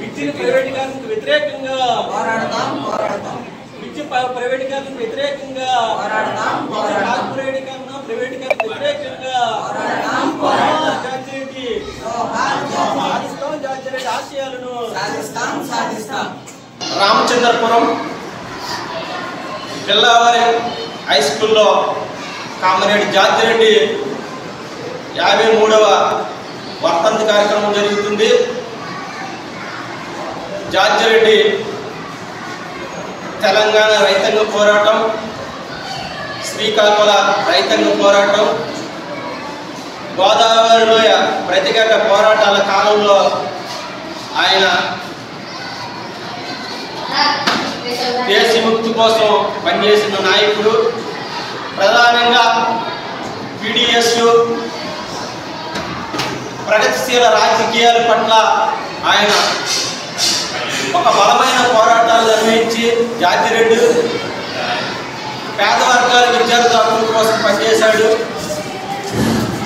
విద్యను ప్రైవేటీకరణకు వ్యతిరేకంగా విద్య ప్రైవేటీకరణకు వ్యతిరేకంగా కార్పొరేటీకరణ ప్రైవేటీకరణకు వ్యతిరేకంగా జార్జిరెడ్డి ఆశయాలను రామచంద్రపురం పిల్లవారి హై స్కూల్లో కామరేడి జార్జిరెడ్డి 53వ వర్ధంతి కార్యక్రమం జరుగుతుంది. జార్జిరెడ్డి తెలంగాణ రైతాంగ పోరాటం, శ్రీకాకుళ రైతాంగ పోరాటం, గోదావరి లోయ ప్రతిఘట పోరాటాల కాలంలో ఆయన దేశ విముక్తి కోసం పనిచేసిన నాయకుడు. ప్రధానంగా PDS ప్రగతిశీల రాజకీయాల పట్ల ఆయన ఒక బలమైన పోరాటాలు నిర్వహించి జార్జిరెడ్డి పేద వర్గాల విద్యార్థుల హక్కుల కోసం పనిచేశాడు.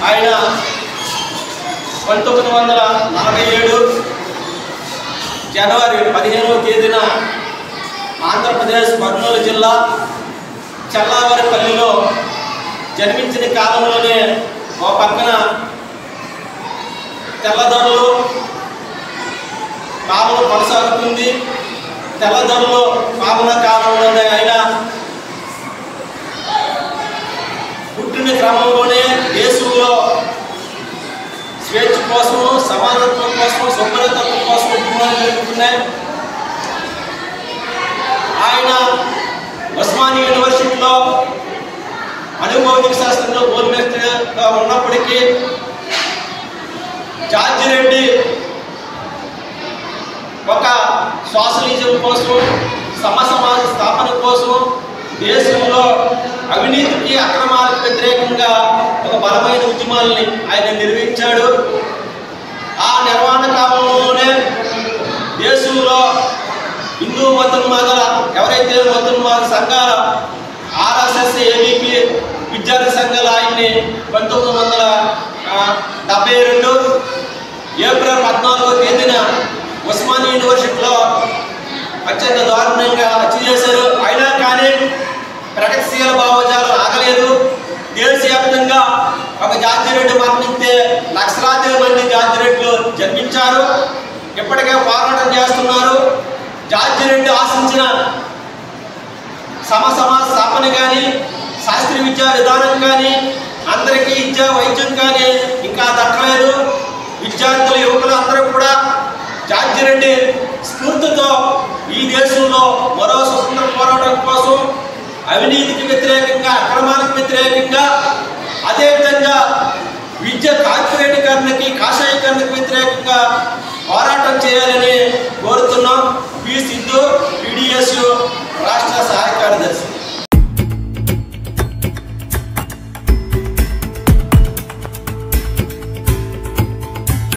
ఆయన 1947 జనవరి 15వ తేదీన ఆంధ్రప్రదేశ్ కర్నూలు జిల్లా చల్లావరిపల్లిలో జన్మించిన కాలంలోనే ఒక పక్కన తెల్లదొరలు పాలన కొనసాగుతుంది. తెల్లదొరలు పాలన కాలంలోనే ఆయన పుట్టిన క్రమంలోనే దేశంలో స్వేచ్ఛ కోసము, సమానత్వం కోసము, శుభ్రతత్వం కోసం ఉద్యమాలు జరుగుతున్నాయి. ఆయన ఉస్మానియా యూనివర్సిటీలో అనుభవజ్ఞ శాస్త్రంలో గోల్మేస్టర్గా ఉన్నప్పటికీ జార్జిరెడ్డి ఒక సోషలిజం కోసం, సమసమాజ స్థాపన కోసం, దేశంలో అవినీతికి అక్రమాలకు వ్యతిరేకంగా ఒక బలమైన ఉద్యమాలని ఆయన నిర్వహించాడు. ఆ నిర్వహణ కాలంలోనే దేశంలో హిందూ మతోన్మాదుల ఎవరైతే మతోన్మాద సంఘాల RSS, AVP విద్యార్థి సంఘాలు ఆయన్ని 1972 ఏప్రిల్ 14వ తేదీన ఉస్మానియా యూనివర్సిటీలో అత్యంత దారుణంగా హత్య చేశారు. అయినా కానీ ప్రగతిశీల భావజాలం ఆగలేదు. దేశవ్యాప్తంగా ఒక జార్జిరెడ్డి మరణిస్తే లక్షలాది మంది జార్జిరెడ్డిలు జన్మించారు. ఇప్పటికే పోరాటం చేస్తున్నారు. జార్జిరెడ్డి ఆశించిన సమసమాజ స్థాపన కానీ, శాస్త్రీయ విద్యా విధానం కానీ, అందరికీ విద్యా వైద్యం కానీ ఇంకా దక్కలేదు. విద్యార్థులు, యువకులు అందరూ కూడా జార్జిరెడ్డి స్ఫూర్తితో ఈ దేశంలో మరో స్వతంత్ర పోరాటం కోసం, అవినీతికి వ్యతిరేకంగా, అక్రమాలకు వ్యతిరేకంగా, అదేవిధంగా విద్య కార్పొరేటీకరణకి, కాషాయీకరణ